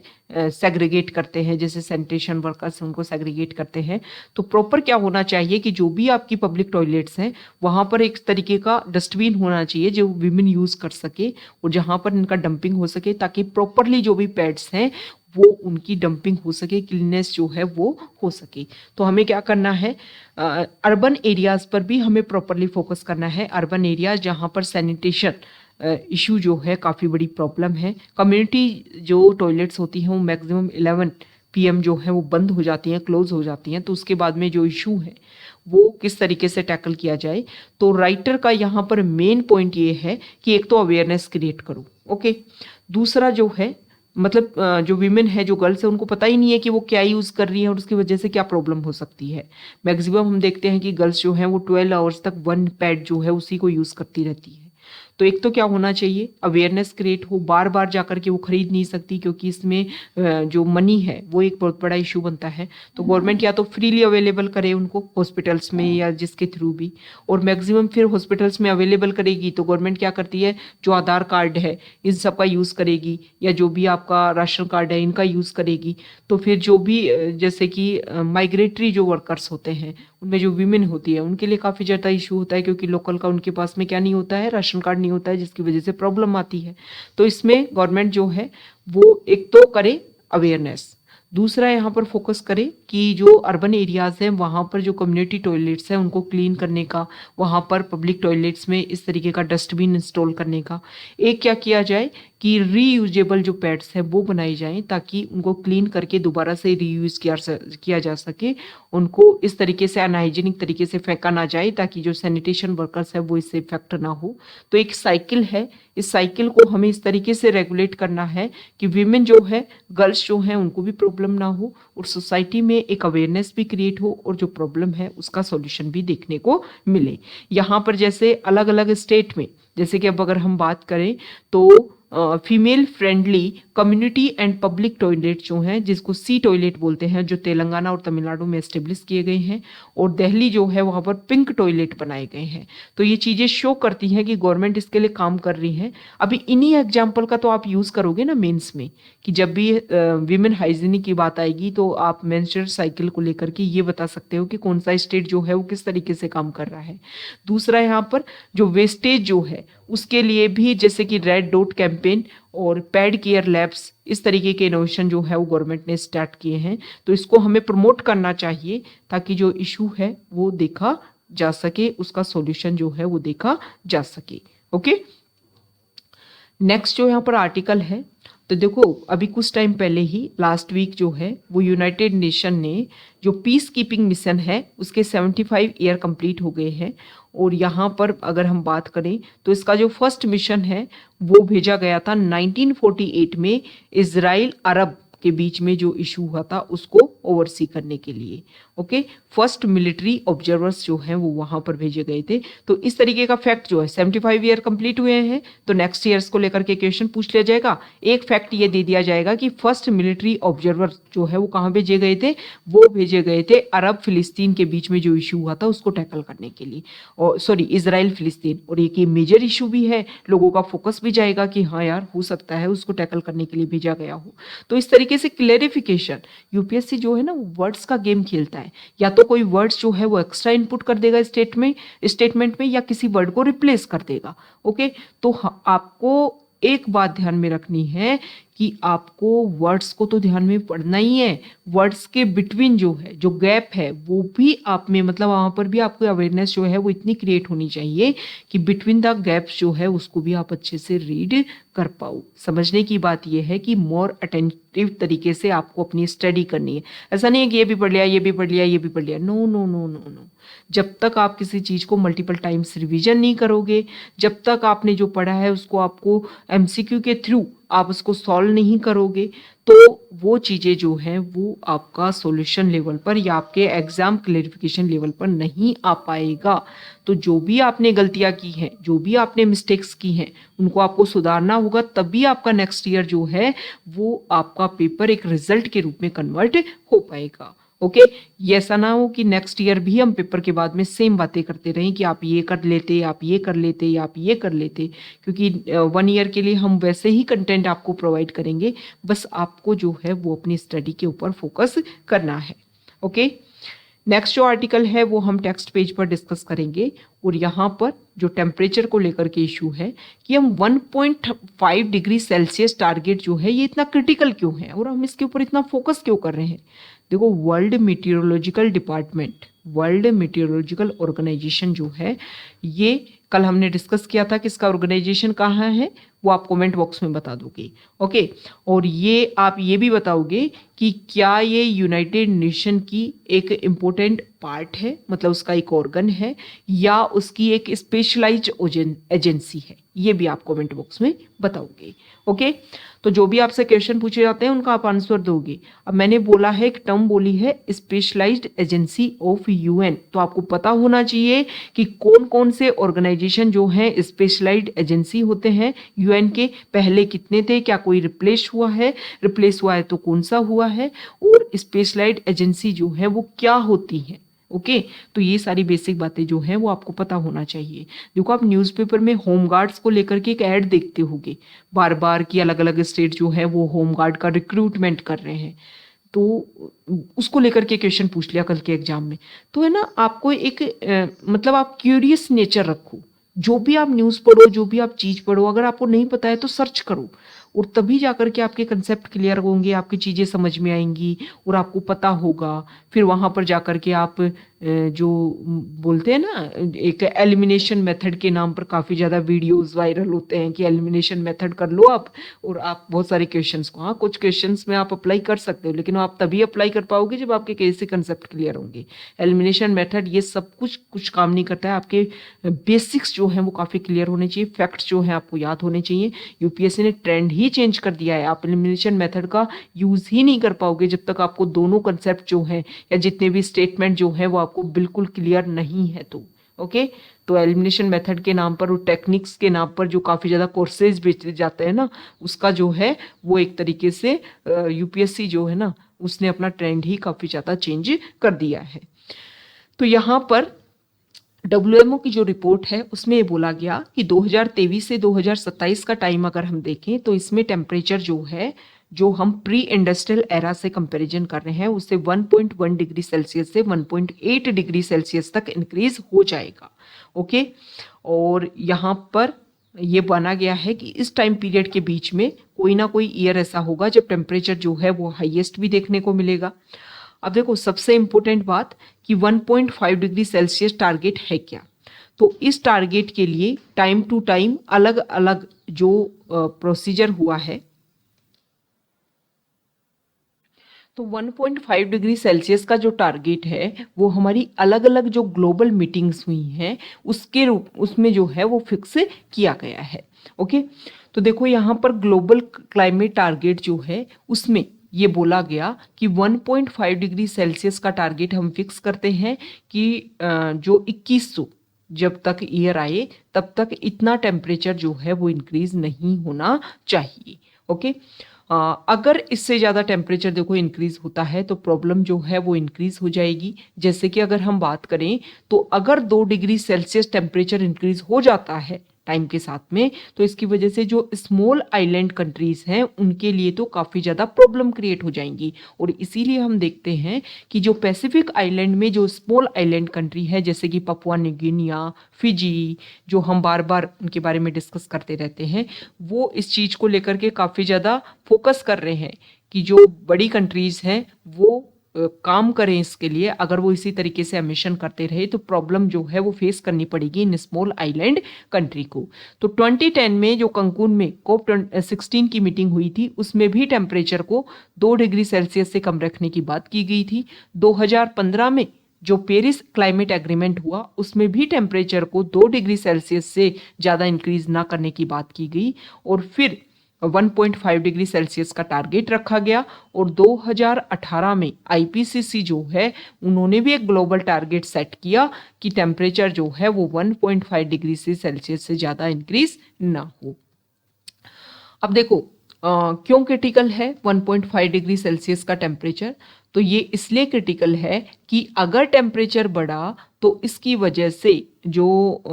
[SPEAKER 1] सेग्रीगेट करते हैं। जैसे सैनिटेशन वर्कर्स उनको सेग्रीगेट करते हैं। तो प्रॉपर क्या होना चाहिए कि जो भी आपकी पब्लिक टॉयलेट्स हैं वहाँ पर एक तरीके का डस्टबिन होना चाहिए जो विमेन यूज़ कर सके और जहाँ पर इनका डंपिंग हो सके, ताकि प्रॉपरली जो भी पैड्स हैं वो उनकी डंपिंग हो सके, क्लीननेस जो है वो हो सके। तो हमें क्या करना है, अर्बन एरियाज़ पर भी हमें प्रॉपरली फोकस करना है। अर्बन एरियाज जहाँ पर सैनिटेशन इशू जो है काफ़ी बड़ी प्रॉब्लम है। कम्युनिटी जो टॉयलेट्स होती हैं वो मैक्सिमम 11 PM जो है वो बंद हो जाती हैं, क्लोज हो जाती हैं। तो उसके बाद में जो इशू है वो किस तरीके से टैकल किया जाए। तो राइटर का यहाँ पर मेन पॉइंट ये है कि एक तो अवेयरनेस क्रिएट करो, ओके। दूसरा जो है, मतलब जो वीमेन है, जो गर्ल्स है, उनको पता ही नहीं है कि वो क्या यूज़ कर रही है और उसकी वजह से क्या प्रॉब्लम हो सकती है। मैक्सिमम हम देखते हैं कि गर्ल्स जो हैं वो 12 आवर्स तक वन पैड जो है उसी को यूज़ करती रहती है। तो एक तो क्या होना चाहिए, अवेयरनेस क्रिएट हो। बार बार जाकर के वो खरीद नहीं सकती क्योंकि इसमें जो मनी है वो एक बहुत बड़ा इशू बनता है। तो गवर्नमेंट या तो फ्रीली अवेलेबल करे उनको हॉस्पिटल्स में या जिसके थ्रू भी, और मैक्सिमम फिर हॉस्पिटल्स में अवेलेबल करेगी तो गवर्नमेंट क्या करती है, जो आधार कार्ड है इन सब का यूज़ करेगी या जो भी आपका राशन कार्ड है इनका यूज़ करेगी। तो फिर जो भी जैसे कि माइग्रेटरी जो वर्कर्स होते हैं उनमें जो वीमेन होती है उनके लिए काफ़ी ज़्यादा इशू होता है, क्योंकि लोकल का उनके पास में क्या नहीं होता है, राशन कार्ड नहीं होता है, जिसकी वजह से प्रॉब्लम आती है। तो इसमें गवर्नमेंट जो है वो एक तो करे अवेयरनेस, दूसरा यहाँ पर फोकस करें कि जो अर्बन एरियाज हैं वहाँ पर जो कम्युनिटी टॉयलेट्स हैं उनको क्लीन करने का, वहाँ पर पब्लिक टॉयलेट्स में इस तरीके का डस्टबिन इंस्टॉल करने का। एक क्या किया जाए कि रीयूजेबल जो पैड्स हैं वो बनाए जाएं ताकि उनको क्लीन करके दोबारा से रीयूज किया जा सके, उनको इस तरीके से अनहाइजीनिक तरीके से फेंका ना जाए ताकि जो सैनिटेशन वर्कर्स है वो इससे इफेक्ट ना हो। तो एक साइकिल है, इस साइकिल को हमें इस तरीके से रेगुलेट करना है कि वीमेन जो है, गर्ल्स जो हैं, उनको भी प्रॉब्लम ना हो और सोसाइटी में एक अवेयरनेस भी क्रिएट हो और जो प्रॉब्लम है उसका सॉल्यूशन भी देखने को मिले। यहाँ पर जैसे अलग अलग स्टेट में, जैसे कि अब अगर हम बात करें तो female friendly community and public toilet जो हैं, जिसको सी टॉयलेट बोलते हैं, जो तेलंगाना और तमिलनाडु में एस्टेब्लिश किए गए हैं, और दिल्ली जो है वहाँ पर पिंक टॉयलेट बनाए गए हैं। तो ये चीज़ें शो करती हैं कि गवर्नमेंट इसके लिए काम कर रही है। अभी इन्हीं एग्जाम्पल का तो आप यूज़ करोगे ना मेंस में, कि जब भी विमेन हाइजीनिक की बात आएगी तो आप मेंस्ट्रुअल साइकिल को लेकर के ये बता सकते हो कि कौन सा स्टेट जो है वो किस तरीके से काम कर रहा है। दूसरा यहाँ पर जो वेस्टेज जो है उसके लिए भी, जैसे कि रेड डॉट कैंपेन और पैड केयर लैब्स, इस तरीके के इनोवेशन जो है वो गवर्नमेंट ने स्टार्ट किए हैं। तो इसको हमें प्रमोट करना चाहिए ताकि जो इशू है वो देखा जा सके, उसका सॉल्यूशन जो है वो देखा जा सके। ओके, नेक्स्ट जो यहाँ पर आर्टिकल है, तो देखो अभी कुछ टाइम पहले ही लास्ट वीक जो है वो यूनाइटेड नेशन ने जो पीस कीपिंग मिशन है उसके 75 ईयर कंप्लीट हो गए हैं। और यहाँ पर अगर हम बात करें तो इसका जो फर्स्ट मिशन है वो भेजा गया था 1948 में इजराइल अरब के बीच में जो इशू हुआ था उसको ओवरसी करने के लिए। ओके, फर्स्ट मिलिट्री ऑब्जर्वर्स जो हैं वो वहां पर भेजे गए थे। तो इस तरीके का फैक्ट जो है 75 ईयर कंप्लीट हुए हैं, तो नेक्स्ट ईयर्स को लेकर के क्वेश्चन पूछ लिया जाएगा। एक फैक्ट ये दे दिया जाएगा कि फर्स्ट मिलिट्री ऑब्जर्वर जो है वो कहाँ भेजे गए थे, वो भेजे गए थे अरब फिलिस्तीन के बीच में जो इशू हुआ था उसको टैकल करने के लिए, और सॉरी इजराइल फिलिस्तीन। और एक ये मेजर इशू भी है, लोगों का फोकस भी जाएगा कि हाँ यार हो सकता है उसको टैकल करने के लिए भेजा गया हो। तो इस तरीके से क्लेरिफिकेशन, यूपीएससी जो है ना वो वर्ड्स का गेम खेलता है, या तो कोई वर्ड्स जो है वो एक्स्ट्रा इनपुट कर देगा स्टेटमेंट में या किसी वर्ड को रिप्लेस कर देगा। ओके, तो आपको एक बात ध्यान में रखनी है कि आपको वर्ड्स को तो ध्यान में पढ़ना ही है, वर्ड्स के बिटवीन जो है जो गैप है वो भी आप में, मतलब वहां पर भी आपको अवेयरनेस जो है वो इतनी क्रिएट होनी चाहिए कि बिटवीन द गैप्स जो है उसको भी आप अच्छे से रीड कर पाओ। समझने की बात यह है कि मोर अटेंटिव तरीके से आपको अपनी स्टडी करनी है। ऐसा नहीं है कि ये भी पढ़ लिया, ये भी पढ़ लिया, ये भी पढ़ लिया। No no no no no, जब तक आप किसी चीज को मल्टीपल टाइम्स रिवीजन नहीं करोगे, जब तक आपने जो पढ़ा है उसको आपको एमसीक्यू के थ्रू आप उसको सॉल्व नहीं करोगे, तो वो चीज़ें जो हैं वो आपका सॉल्यूशन लेवल पर या आपके एग्जाम क्लेरिफिकेशन लेवल पर नहीं आ पाएगा। तो जो भी आपने गलतियां की हैं, जो भी आपने मिस्टेक्स की हैं, उनको आपको सुधारना होगा, तभी आपका नेक्स्ट ईयर जो है वो आपका पेपर एक रिजल्ट के रूप में कन्वर्ट हो पाएगा। ओके, ये ऐसा ना हो कि नेक्स्ट ईयर भी हम पेपर के बाद में सेम बातें करते रहें कि आप ये कर लेते, आप ये कर लेते, या आप ये कर लेते, क्योंकि 1 ईयर के लिए हम वैसे ही कंटेंट आपको प्रोवाइड करेंगे, बस आपको जो है वो अपनी स्टडी के ऊपर फोकस करना है। ओके, नेक्स्ट जो आर्टिकल है वो हम टेक्स्ट पेज पर डिस्कस करेंगे। और यहाँ पर जो टेम्परेचर को लेकर के इशू है कि हम 1.5 डिग्री सेल्सियस टारगेट जो है ये इतना क्रिटिकल क्यों है और हम इसके ऊपर इतना फोकस क्यों कर रहे हैं। देखो, world meteorological department, world meteorological organization जो है, ये कल हमने डिस्कस किया था कि इसका ऑर्गेनाइजेशन कहाँ है, वो आप कमेंट बॉक्स में बता दोगे। ओके, और ये आप ये भी बताओगे कि क्या ये यूनाइटेड नेशन की एक इम्पोर्टेंट पार्ट है, मतलब उसका एक ऑर्गन है, या उसकी एक स्पेशलाइज्ड एजेंसी है, ये भी आप कमेंट बॉक्स में बताओगे। ओके, तो जो भी आपसे क्वेश्चन पूछे जाते हैं उनका आप आंसर दोगे। अब मैंने बोला है, एक टर्म बोली है स्पेशलाइज्ड एजेंसी ऑफ यूएन, तो आपको पता होना चाहिए कि कौन कौन से ऑर्गेनाइजेशन जो हैं स्पेशलाइज्ड एजेंसी होते हैं यूएन के, पहले कितने थे, क्या कोई रिप्लेस हुआ है तो कौन सा हुआ है, और स्पेशलाइज्ड एजेंसी जो है वो क्या होती है। ओके, तो ये सारी बेसिक बातें जो हैं वो आपको पता होना चाहिए। देखो, आप न्यूज़पेपर में होमगार्ड्स को लेकर के एक ऐड देखते होंगे बार बार कि अलग अलग स्टेट जो है वो होमगार्ड का रिक्रूटमेंट कर रहे हैं, तो उसको लेकर के क्वेश्चन पूछ लिया कल के एग्जाम में। तो है ना, आपको एक मतलब आप क्यूरियस नेचर रखो, जो भी आप न्यूज़ पढ़ो, जो भी आप चीज़ पढ़ो, अगर आपको नहीं पता है तो सर्च करो, और तभी जाकर के आपके कंसेप्ट क्लियर होंगे, आपकी चीज़ें समझ में आएंगी और आपको पता होगा। फिर वहाँ पर जाकर के आप जो बोलते हैं ना, एक एलिमिनेशन मेथड के नाम पर काफ़ी ज़्यादा वीडियोस वायरल होते हैं कि एलिमिनेशन मेथड कर लो आप, और आप बहुत सारे क्वेश्चंस को, हाँ कुछ क्वेश्चंस में आप अप्लाई कर सकते हो, लेकिन आप तभी अप्लाई कर पाओगे जब आपके कैसे कंसेप्ट क्लियर होंगे। एलिमिनेशन मेथड ये सब कुछ काम नहीं करता है, आपके बेसिक्स जो हैं वो काफ़ी क्लियर होने चाहिए, फैक्ट्स जो हैं आपको याद होने चाहिए। यूपीएससी ने ट्रेंड ही चेंज कर दिया है, आप एलिमिनेशन मेथड का यूज़ ही नहीं कर पाओगे जब तक आपको दोनों कंसेप्ट जो हैं या जितने भी स्टेटमेंट जो हैं वो आपको बिल्कुल क्लियर नहीं है तो। ओके, तो एलिमिनेशन मेथड के नाम पर और टेक्निक्स के नाम पर जो काफ़ी ज़्यादा कोर्सेज बेचे जाते हैं ना, उसका जो है वो एक तरीके से यूपीएससी जो है ना उसने अपना ट्रेंड ही काफ़ी ज़्यादा चेंज कर दिया है। तो यहाँ पर WMO की जो रिपोर्ट है उसमें ये बोला गया कि 2023 से 2027 का टाइम अगर हम देखें तो इसमें टेम्परेचर जो है, जो हम प्री इंडस्ट्रियल एरा से कंपैरिजन कर रहे हैं, उससे 1.1 डिग्री सेल्सियस से 1.8 डिग्री सेल्सियस तक इंक्रीज हो जाएगा। ओके, और यहाँ पर ये बना गया है कि इस टाइम पीरियड के बीच में कोई ना कोई ईयर ऐसा होगा जब टेम्परेचर जो है वो हाईएस्ट भी देखने को मिलेगा। अब देखो सबसे इंपॉर्टेंट बात कि 1.5 डिग्री सेल्सियस टारगेट है क्या, तो इस टारगेट के लिए टाइम टू टाइम अलग अलग जो प्रोसीजर हुआ है, तो 1.5 डिग्री सेल्सियस का जो टारगेट है वो हमारी अलग अलग जो ग्लोबल मीटिंग्स हुई हैं उसके रूप उसमें जो है वो फिक्स किया गया है। ओके, तो देखो यहाँ पर ग्लोबल क्लाइमेट टारगेट जो है उसमें ये बोला गया कि 1.5 डिग्री सेल्सियस का टारगेट हम फिक्स करते हैं कि जो 2100 जब तक ईयर आए तब तक इतना टेम्परेचर जो है वो इंक्रीज नहीं होना चाहिए। ओके, अगर इससे ज़्यादा टेम्परेचर देखो इंक्रीज होता है तो प्रॉब्लम जो है वो इंक्रीज हो जाएगी। जैसे कि अगर हम बात करें तो अगर 2 डिग्री सेल्सियस टेम्परेचर इंक्रीज हो जाता है टाइम के साथ में, तो इसकी वजह से जो स्मॉल आइलैंड कंट्रीज हैं उनके लिए तो काफ़ी ज़्यादा प्रॉब्लम क्रिएट हो जाएंगी। और इसीलिए हम देखते हैं कि जो पैसिफिक आइलैंड में जो स्मॉल आइलैंड कंट्री है जैसे कि पपुआ न्यू गिनिया, फिजी, जो हम बार बार उनके बारे में डिस्कस करते रहते हैं, वो इस चीज़ को लेकर के काफ़ी ज़्यादा फोकस कर रहे हैं कि जो बड़ी कंट्रीज हैं वो काम करें इसके लिए। अगर वो इसी तरीके से एमिशन करते रहे तो प्रॉब्लम जो है वो फेस करनी पड़ेगी इन स्मॉल आइलैंड कंट्री को। तो 2010 में जो कंकुन में COP16 की मीटिंग हुई थी उसमें भी टेम्परेचर को 2 डिग्री सेल्सियस से कम रखने की बात की गई थी। 2015 में जो पेरिस क्लाइमेट एग्रीमेंट हुआ उसमें भी टेम्परेचर को 2 डिग्री सेल्सियस से ज़्यादा इंक्रीज ना करने की बात की गई और फिर 1.5 डिग्री सेल्सियस का टारगेट रखा गया। और 2018 में IPCC जो है उन्होंने भी एक ग्लोबल टारगेट सेट किया कि टेम्परेचर जो है वो 1.5 डिग्री से सेल्सियस से ज़्यादा इंक्रीज ना हो। अब देखो क्यों क्रिटिकल है 1.5 डिग्री सेल्सियस का टेम्परेचर, तो ये इसलिए क्रिटिकल है कि अगर टेम्परेचर बढ़ा तो इसकी वजह से जो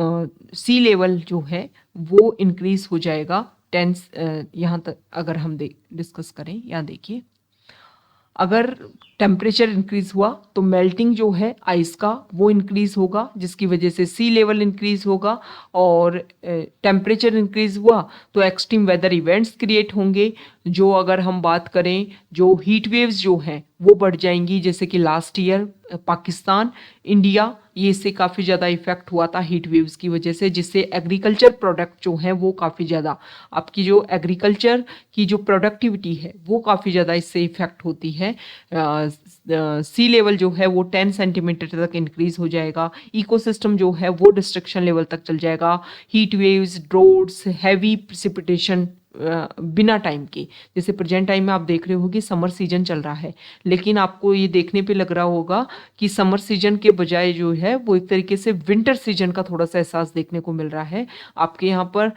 [SPEAKER 1] सी लेवल जो है वो इंक्रीज हो जाएगा। यहाँ तक अगर हम डिस्कस करें, यहाँ देखिए अगर टेम्परेचर इंक्रीज हुआ तो मेल्टिंग जो है आइस का वो इंक्रीज होगा जिसकी वजह से सी लेवल इंक्रीज होगा। और टेम्परेचर इंक्रीज हुआ तो एक्सट्रीम वेदर इवेंट्स क्रिएट होंगे। जो अगर हम बात करें जो हीट वेव्स जो हैं वो बढ़ जाएंगी, जैसे कि लास्ट ईयर पाकिस्तान, इंडिया, ये इससे काफ़ी ज़्यादा इफेक्ट हुआ था हीट वेव्स की वजह से, जिससे एग्रीकल्चर प्रोडक्ट जो हैं वो काफ़ी ज़्यादा, आपकी जो एग्रीकल्चर की जो प्रोडक्टिविटी है वो काफ़ी ज़्यादा इससे इफेक्ट होती है। सी लेवल जो है वो 10 सेंटीमीटर तक इंक्रीज हो जाएगा। इकोसिस्टम जो है वो डिस्ट्रक्शन लेवल तक चल जाएगा। हीट वेव्स, ड्रोट्स, हैवी प्रेसिपिटेशन बिना टाइम के, जैसे प्रेजेंट टाइम में आप देख रहे हो कि समर सीजन चल रहा है, लेकिन आपको ये देखने पे लग रहा होगा कि समर सीजन के बजाय जो है वो एक तरीके से विंटर सीजन का थोड़ा सा एहसास देखने को मिल रहा है। आपके यहाँ पर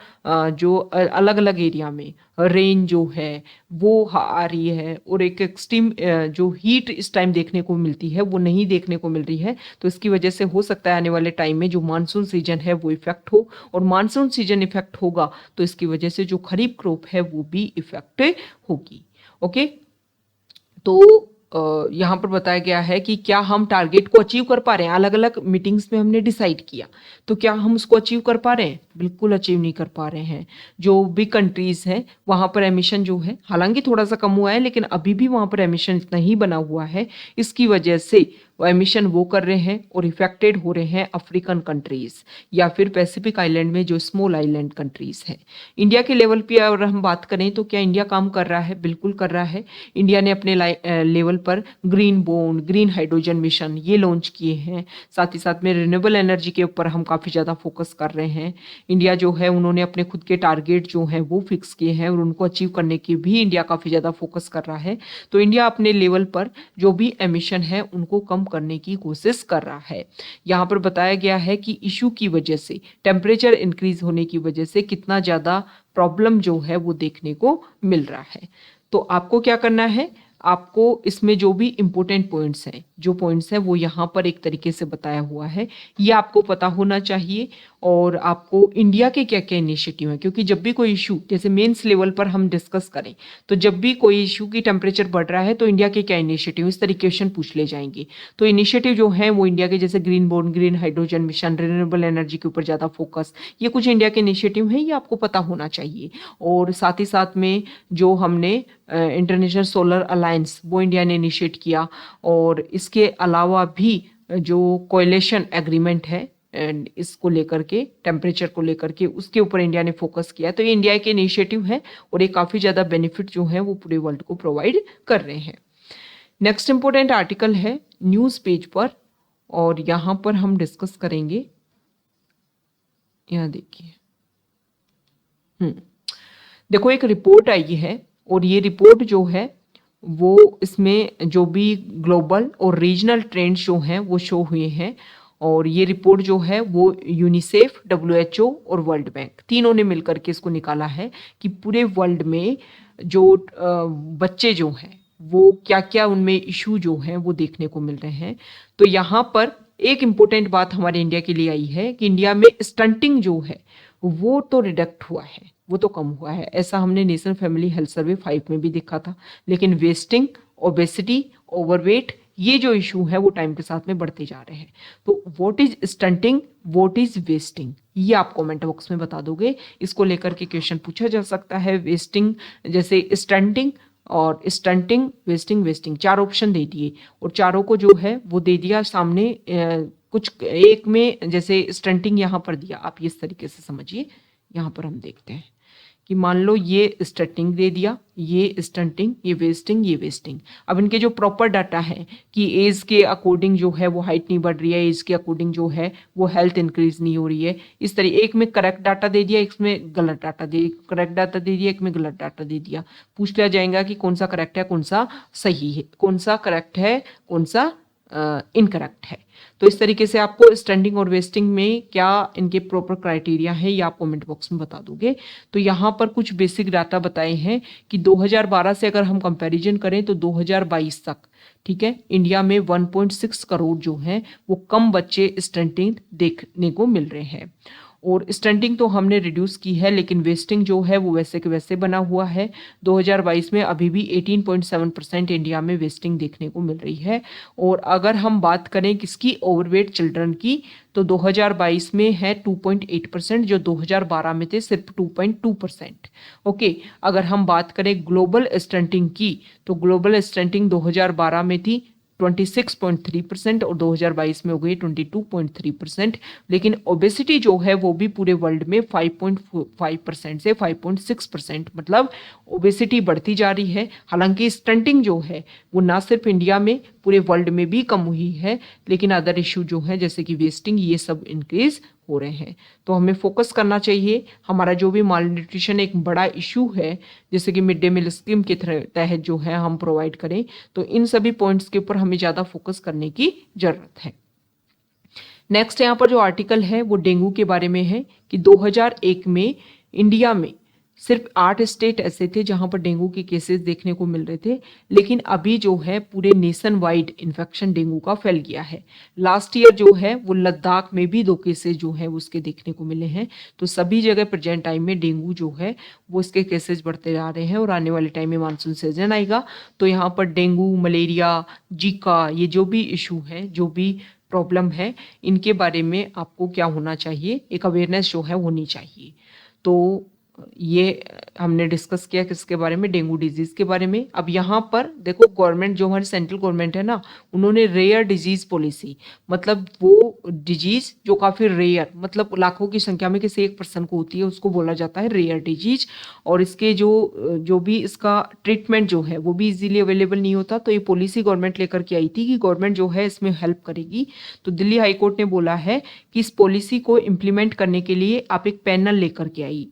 [SPEAKER 1] जो अलग अलग एरिया में रेन जो है वो आ रही है और एक एक्सट्रीम जो हीट इस टाइम देखने को मिलती है वो नहीं देखने को मिल रही है। तो इसकी वजह से हो सकता है आने वाले टाइम में जो मानसून सीजन है वो इफेक्ट हो, और मानसून सीजन इफेक्ट होगा तो इसकी वजह से जो खरीफ क्रॉप है वो भी इफेक्ट होगी। ओके, तो यहाँ पर बताया गया है कि क्या हम टारगेट को अचीव कर पा रहे हैं। अलग अलग मीटिंग्स में हमने डिसाइड किया, तो क्या हम उसको अचीव कर पा रहे हैं? बिल्कुल अचीव नहीं कर पा रहे हैं। जो बिग कंट्रीज हैं वहाँ पर एमिशन जो है हालांकि थोड़ा सा कम हुआ है, लेकिन अभी भी वहाँ पर एमिशन इतना ही बना हुआ है। इसकी वजह से वो एमिशन वो कर रहे हैं और इफेक्टेड हो रहे हैं अफ्रीकन कंट्रीज या फिर पैसिफिक आइलैंड में जो स्मॉल आइलैंड कंट्रीज है। इंडिया के लेवल पे अगर हम बात करें तो क्या इंडिया काम कर रहा है? बिल्कुल कर रहा है। इंडिया ने अपने लेवल पर green bond, green hydrogen mission ये लॉन्च किए हैं। साथ ही साथ में रिन्यूएबल एनर्जी के ऊपर हम काफ़ी ज़्यादा फोकस कर रहे हैं। इंडिया जो है उन्होंने अपने खुद के टारगेट जो हैं वो फिक्स किए हैं और उनको अचीव करने की भी इंडिया काफ़ी ज़्यादा फोकस कर रहा है। तो इंडिया अपने लेवल पर जो भी एमिशन है उनको कम करने की कोशिश कर रहा है। यहाँ पर बताया गया है कि इशू की वजह से, टेम्परेचर इंक्रीज होने की वजह से कितना ज़्यादा प्रॉब्लम जो है वो देखने को मिल रहा है। तो आपको क्या करना है, आपको इसमें जो भी इम्पोर्टेंट पॉइंट्स हैं, जो पॉइंट्स हैं वो यहाँ पर एक तरीके से बताया हुआ है, ये आपको पता होना चाहिए। और आपको इंडिया के क्या क्या इनिशिएटिव हैं, क्योंकि जब भी कोई इशू जैसे मेंस लेवल पर हम डिस्कस करें तो जब भी कोई इशू की टेम्परेचर बढ़ रहा है तो इंडिया के क्या इनिशिएटिव, इस तरीके क्वेश्चन पूछ ले जाएंगे। तो इनिशिएटिव जो है वो इंडिया के जैसे green bond, green hydrogen mission, renewable energy के ऊपर ज़्यादा फोकस, ये कुछ इंडिया के इनिशिएटिव हैं, ये आपको पता होना चाहिए। और साथ ही साथ में जो हमने इंटरनेशनल सोलर अलायंस वो इंडिया ने इनिशिएट किया, और इसके अलावा भी जो कोएलिशन एग्रीमेंट है एंड इसको लेकर के, टेम्परेचर को लेकर के, उसके ऊपर इंडिया ने फोकस किया। तो ये इंडिया के इनिशिएटिव है और ये काफ़ी ज़्यादा बेनिफिट जो है वो पूरे वर्ल्ड को प्रोवाइड कर रहे हैं। नेक्स्ट इंपॉर्टेंट आर्टिकल है न्यूज़ पेज पर, और यहाँ पर हम डिस्कस करेंगे। यहाँ देखिए, देखो एक रिपोर्ट आई है, और ये रिपोर्ट जो है वो इसमें जो भी ग्लोबल और रीजनल ट्रेंड्स जो हैं वो शो हुए हैं। और ये रिपोर्ट जो है वो यूनिसेफ, WHO और वर्ल्ड बैंक तीनों ने मिलकर के इसको निकाला है कि पूरे वर्ल्ड में जो बच्चे जो हैं वो क्या क्या उनमें इशू जो हैं वो देखने को मिल रहे हैं। तो यहाँ पर एक इम्पोर्टेंट बात हमारे इंडिया के लिए आई है कि इंडिया में स्टंटिंग जो है वो तो रिडक्ट हुआ है, वो तो कम हुआ है। ऐसा हमने नेशनल फैमिली हेल्थ सर्वे 5 में भी देखा था। लेकिन वेस्टिंग, ओबेसिटी, ओवरवेट, ये जो इशू है वो टाइम के साथ में बढ़ते जा रहे हैं। तो what is stunting, what is wasting, ये आप कमेंट बॉक्स में बता दोगे। इसको लेकर के क्वेश्चन पूछा जा सकता है। वेस्टिंग जैसे स्टंटिंग और स्टंटिंग, वेस्टिंग, वेस्टिंग, चार ऑप्शन दे दिए और चारों को जो है वो दे दिया सामने कुछ एक में, जैसे स्टंटिंग यहाँ पर दिया, आप इस तरीके से समझिए। यहाँ पर हम देखते हैं कि मान लो ये स्टंटिंग दे दिया, ये स्टंटिंग, ये वेस्टिंग, ये वेस्टिंग। अब इनके जो प्रॉपर डाटा है कि एज के अकॉर्डिंग जो है वो हाइट नहीं बढ़ रही है, एज के अकॉर्डिंग जो है वो हेल्थ इंक्रीज नहीं हो रही है, इस तरह एक में करेक्ट डाटा दे दिया, एक में गलत डाटा दे, करेक्ट डाटा दे दिया, एक में गलत डाटा दे दिया। पूछ लिया जाएगा कि कौन सा करेक्ट है, कौन सा सही है, कौन सा करेक्ट है, कौन सा इनकरेक्ट है। तो इस तरीके से आपको स्टैंडिंग और वेस्टिंग में क्या इनके प्रॉपर क्राइटेरिया है ये आप कमेंट बॉक्स में बता दोगे। तो यहाँ पर कुछ बेसिक डाटा बताए हैं कि 2012 से अगर हम कंपैरिजन करें तो 2022 तक, ठीक है, इंडिया में 1.6 करोड़ जो हैं वो कम बच्चे स्टंटिंग देखने को मिल रहे हैं। और स्टंटिंग तो हमने रिड्यूस की है, लेकिन वेस्टिंग जो है वो वैसे के वैसे बना हुआ है। 2022 में अभी भी 18.7% इंडिया में वेस्टिंग देखने को मिल रही है। और अगर हम बात करें किसकी, ओवरवेट चिल्ड्रन की, तो 2022 में है 2.8%, जो 2012 में थे सिर्फ 2.2%। ओके, अगर हम बात करें ग्लोबल स्टंटिंग की, तो ग्लोबल स्टंटिंग 2012 में थी 26.3% और 2022 में हो गई 22.3%। लेकिन ओबेसिटी जो है वो भी पूरे वर्ल्ड में 5.5% से 5.6%, मतलब ओबेसिटी बढ़ती जा रही है। हालांकि स्टंटिंग जो है वो ना सिर्फ इंडिया में, पूरे वर्ल्ड में भी कम हुई है, लेकिन अदर इशू जो है जैसे कि वेस्टिंग, ये सब इंक्रीज हो रहे हैं। तो हमें फोकस करना चाहिए। हमारा जो भी माल न्यूट्रिशन एक बड़ा इशू है, जैसे कि मिड डे मील स्कीम के तहत जो है हम प्रोवाइड करें, तो इन सभी पॉइंट्स के ऊपर हमें ज़्यादा फोकस करने की ज़रूरत है। नेक्स्ट यहाँ पर जो आर्टिकल है वो डेंगू के बारे में है कि 2001 में इंडिया में सिर्फ 8 स्टेट ऐसे थे जहां पर डेंगू के केसेस देखने को मिल रहे थे, लेकिन अभी जो है पूरे नेशन वाइड इन्फेक्शन डेंगू का फैल गया है। लास्ट ईयर जो है वो लद्दाख में भी 2 केसेस जो है उसके देखने को मिले हैं। तो सभी जगह प्रेजेंट टाइम में डेंगू जो है वो इसके केसेस बढ़ते जा रहे हैं, और आने वाले टाइम में मानसून सीजन आएगा तो यहाँ पर डेंगू, मलेरिया, जीका, ये जो भी इशू है, जो भी प्रॉब्लम है, इनके बारे में आपको क्या होना चाहिए, एक अवेयरनेस जो है होनी चाहिए। तो ये हमने डिस्कस किया किसके बारे में, डेंगू डिजीज के बारे में। अब यहाँ पर देखो, गवर्नमेंट जो हमारी सेंट्रल गवर्नमेंट है ना, उन्होंने रेयर डिजीज पॉलिसी, मतलब वो डिजीज जो काफी रेयर, मतलब लाखों की संख्या में किसी एक पर्सन को होती है, उसको बोला जाता है रेयर डिजीज। और इसके जो भी इसका ट्रीटमेंट जो है वो भी इजीली अवेलेबल नहीं होता। तो ये पॉलिसी गवर्नमेंट लेकर के आई थी कि गवर्नमेंट जो है इसमें हेल्प करेगी। तो दिल्ली हाईकोर्ट ने बोला है कि इस पॉलिसी को इम्प्लीमेंट करने के लिए आप एक पैनल लेकर के आई।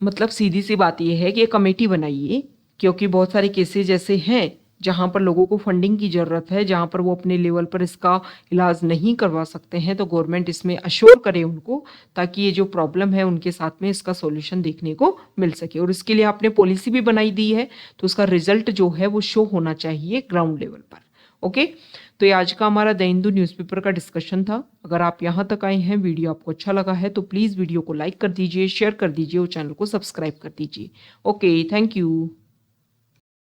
[SPEAKER 1] मतलब सीधी सी बात यह है कि एक कमेटी बनाइए, क्योंकि बहुत सारे केसेज ऐसे हैं जहां पर लोगों को फंडिंग की जरूरत है, जहां पर वो अपने लेवल पर इसका इलाज नहीं करवा सकते हैं। तो गवर्नमेंट इसमें अश्योर करे उनको, ताकि ये जो प्रॉब्लम है उनके साथ में इसका सॉल्यूशन देखने को मिल सके। और इसके लिए आपने पॉलिसी भी बनाई दी है, तो उसका रिजल्ट जो है वो शो होना चाहिए ग्राउंड लेवल पर। ओके, तो ये आज का हमारा द हिंदू न्यूज़पेपर का डिस्कशन था। अगर आप यहाँ तक आए हैं, वीडियो आपको अच्छा लगा है, तो प्लीज़ वीडियो को लाइक कर दीजिए, शेयर कर दीजिए और चैनल को सब्सक्राइब कर दीजिए। Okay, thank you.